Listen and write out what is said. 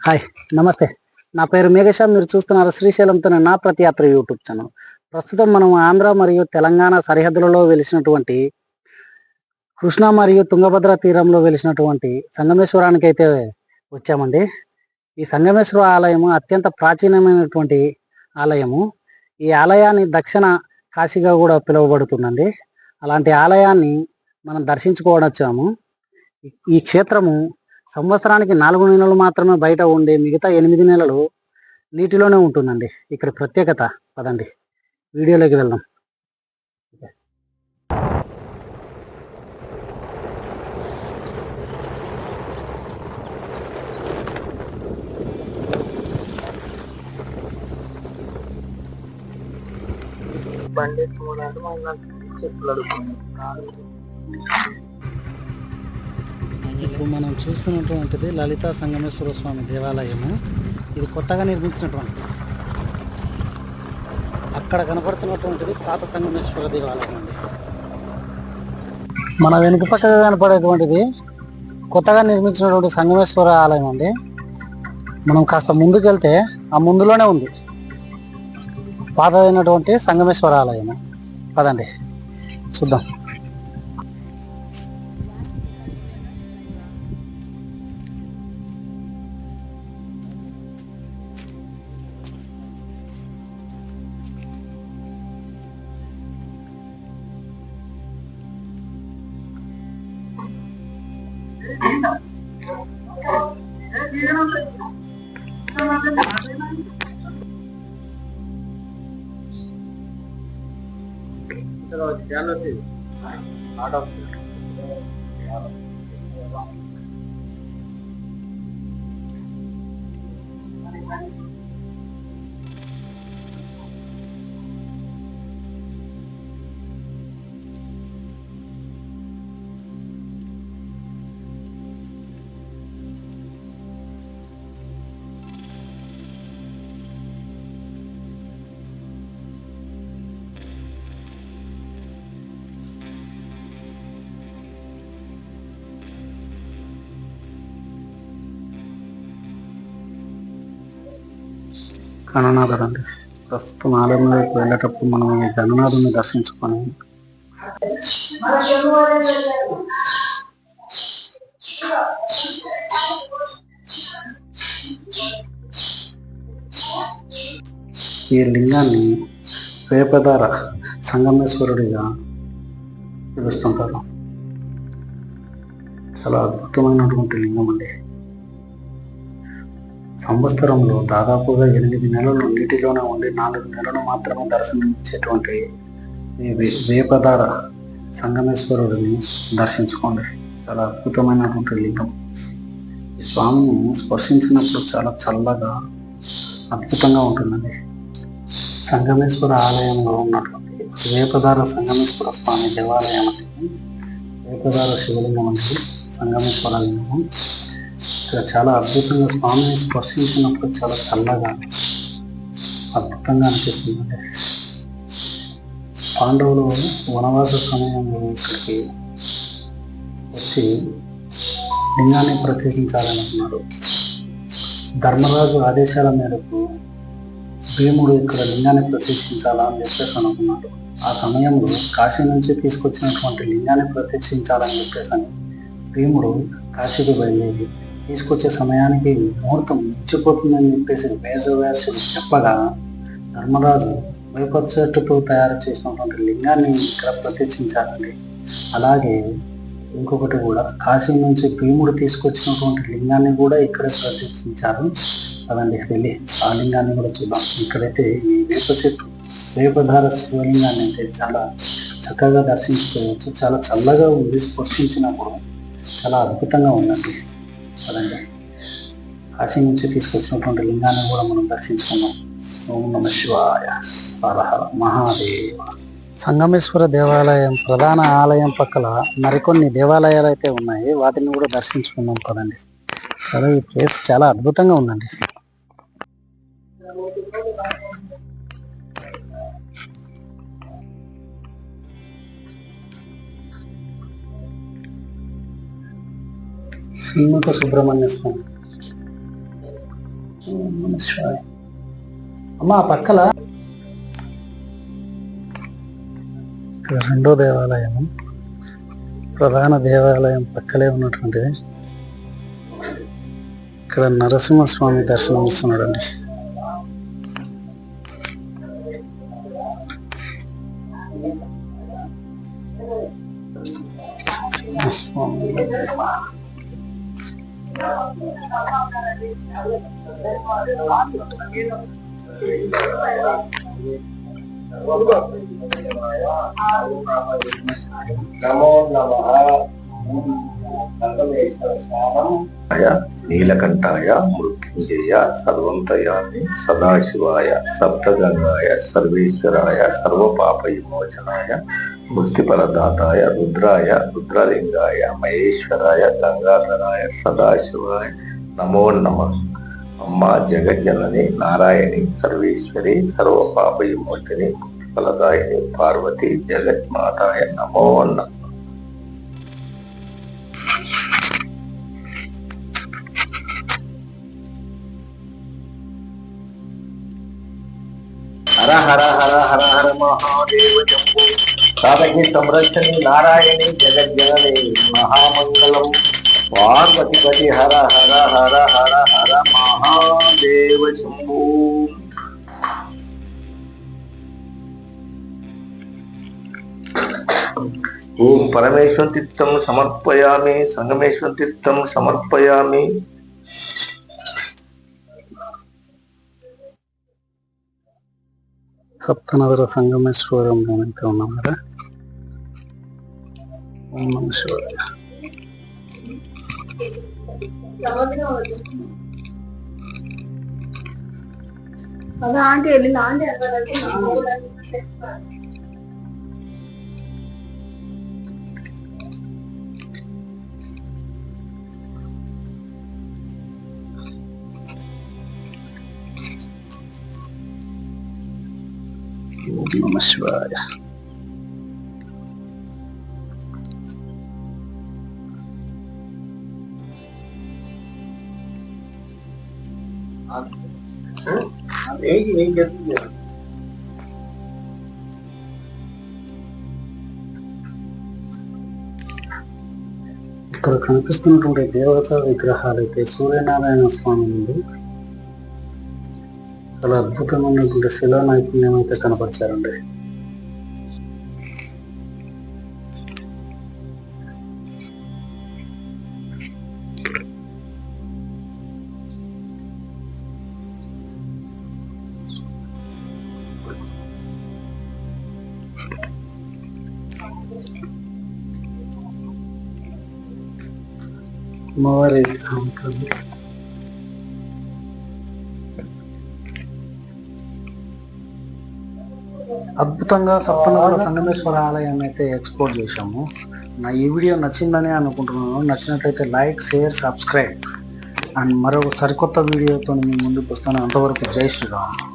Hi, నమస్తే. నా పేరు మేఘేశ. మీరు చూస్తున్నారు శ్రీశైలంతోనే నా ప్రతియాత్ర యూట్యూబ్ ఛానల్. ప్రస్తుతం మనం ఆంధ్ర మరియు తెలంగాణ సరిహద్దులలో వెలిసినటువంటి కృష్ణా మరియు తుంగభద్ర తీరంలో వెలిసినటువంటి సంగమేశ్వరానికి అయితే వచ్చామండి. ఈ సంగమేశ్వర ఆలయము అత్యంత ప్రాచీనమైనటువంటి ఆలయము. ఈ ఆలయాన్ని దక్షిణ కాశీగా కూడా పిలువబడుతుందండి. అలాంటి ఆలయాన్ని మనం దర్శించుకోవడొచ్చాము. ఈ క్షేత్రము సంవత్సరానికి 4 నెలలు మాత్రమే బయట ఉండి మిగతా 8 నెలలు నీటిలోనే ఉంటుందండి. ఇక్కడ ప్రత్యేకత. పదండి వీడియోలోకి వెళ్దాం. ఇప్పుడు మనం చూస్తున్నటువంటిది లలితా సంగమేశ్వర స్వామి దేవాలయము. ఇది కొత్తగా నిర్మించినటువంటి. అక్కడ కనపడుతున్నటువంటిది పాత సంగమేశ్వర దేవాలయం అండి. మన వెనుక పక్కగా కనపడేటువంటిది కొత్తగా నిర్మించినటువంటి సంగమేశ్వర ఆలయం అండి. మనం కాస్త ముందుకెళ్తే ఆ ముందులోనే ఉంది పాతదైనటువంటి సంగమేశ్వర ఆలయము. పదండి చూద్దాం. గణనాథుడు అండి. ప్రస్తుతం ఆలయంలోకి వెళ్ళేటప్పుడు మనం ఈ గణనాథుని దర్శించుకొని ఈ లింగాన్ని వేపధార సంగమేశ్వరుడిగా పిలుస్తుంటారు. చాలా అద్భుతమైనటువంటి లింగం అండి. సంవత్సరంలో దాదాపుగా 8 నెలలు నీటిలోనే ఉండి 4 నెలలు మాత్రమే దర్శనమిచ్చేటువంటి ఈ వేపధార సంగమేశ్వరుడిని దర్శించుకోండి. చాలా అద్భుతమైనటువంటి లింగం. ఈ స్వామిని స్పర్శించినప్పుడు చాలా చల్లగా అద్భుతంగా ఉంటుందండి. సంగమేశ్వర ఆలయంలో ఉన్నటువంటి వేపధార సంగమేశ్వర స్వామి దేవాలయం అనేది వేపధార శివలింగం అనేది సంగమేశ్వర లింగం. ఇక్కడ చాలా అద్భుతంగా స్వామిని స్పర్శించినప్పుడు చాలా చల్లగా అద్భుతంగా అనిపిస్తుంది. పాండవులు వనవాస సమయంలో ఇక్కడికి వచ్చి లింగాన్ని ప్రతిష్ఠించాలనుకున్నారు. ధర్మరాజు ఆదేశాల మేరకు భీముడు ఇక్కడ లింగాన్ని ప్రతిష్ఠించాలా అని చెప్పేసి అనుకున్నాడు. ఆ సమయంలో కాశీ నుంచి తీసుకొచ్చినటువంటి లింగాన్ని ప్రతిష్ఠించాలని చెప్పేసి భీముడు కాశీకి బయలుదేరి తీసుకొచ్చే సమయానికి ముహూర్తం ఇచ్చిపోతుందని చెప్పేసి వేసవ్యాసుడు చెప్పగా ధర్మరాజు వేప చెట్టుతో తయారు చేసినటువంటి లింగాన్ని ఇక్కడ ప్రతిష్ఠించారండి. అలాగే ఇంకొకటి కూడా కాశీ నుంచి భీముడు తీసుకొచ్చినటువంటి లింగాన్ని కూడా ఇక్కడే ప్రతిష్ఠించారు. అదండి వెళ్ళి ఆ లింగాన్ని కూడా చూద్దాం. ఇక్కడైతే ఈ వేప చెట్టు వేపధార శివలింగాన్ని అయితే చాలా చక్కగా దర్శించుకోవచ్చు. చాలా చల్లగా ఉంది. స్పర్శించినప్పుడు చాలా అద్భుతంగా ఉందండి. అదండి కాశీ నుంచి తీసుకొచ్చినటువంటి లింగాన్ని కూడా మనం దర్శించుకున్నాం. ఓం నమ శివాయ, హర హర మహాదేవ. సంగమేశ్వర దేవాలయం ప్రధాన ఆలయం పక్కల మరికొన్ని దేవాలయాలు అయితే ఉన్నాయి. వాటిని కూడా దర్శించుకున్నాం కదండి. సరే, ఈ ప్లేస్ చాలా అద్భుతంగా ఉందండి. శ్రీముఖ సుబ్రహ్మణ్య స్వామి ఓం నమః శివాయ. అమ్మ పక్కల ఇక్కడ రెండో దేవాలయము, ప్రధాన దేవాలయం పక్కలే ఉన్నటువంటిది. ఇక్కడ నరసింహస్వామి దర్శనం ఇస్తున్నాడండి. నమో నమః. నీలకంఠాయ మృత్యుంజయ సర్వంతయామి సదాశివాయ సప్తగంగాయ సర్వేశ్వరాయ సర్వపాప విమోచనాయ ముక్తిఫలదాతాయ రుద్రాయ రుద్రలింగాయ మహేశ్వరాయ గంగాధరాయ సదాశివాయ నమో నమః. అమ్మా జగజ్జనని నారాయణి సర్వేశ్వరి సర్వపాప విమోచని ముక్తిఫలదాయిని పార్వతి జగన్మాతాయ నమో నమః. హర హర హర హర హర మహాదేవ జంబో సాధకి సంరక్షణి నారాయణి జగజ్జనని మహామంగళం పార్వతిపతి హర హర హర హర హర మహాదేవ శంభో. ఓం పరమేశ్వర తీర్థం సమర్పయామి సంగమేశ్వర తీర్థం సమర్పయామి. సప్తనగర సంగమేశ్వరంలో అయితే ఉన్నాం కదా. ఓం నమః శివాయ. అదే ఆంటీ వెళ్ళింది. ఆంటీ ఓం నమః శివాయ. ఇక్కడ కనిపిస్తున్నటువంటి దేవతా విగ్రహాలు అయితే సూర్యనారాయణ స్వామి నుండి చాలా అద్భుతమైనటువంటి శిలా నైపుణ్యం అయితే కనపరిచారండి. అమ్మవారి విగ్రహం ఉంటుంది. అద్భుతంగా సప్తనగర సంగమేశ్వర ఆలయాన్ని అయితే ఎక్స్ప్లోర్ చేశాము. నా ఈ వీడియో నచ్చిందని అనుకుంటున్నాను. నచ్చినట్లయితే లైక్, షేర్, సబ్స్క్రైబ్ అండ్ మరొక సరికొత్త వీడియోతో మీ ముందుకు వస్తాను. అంతవరకు జై శ్రీరామ్.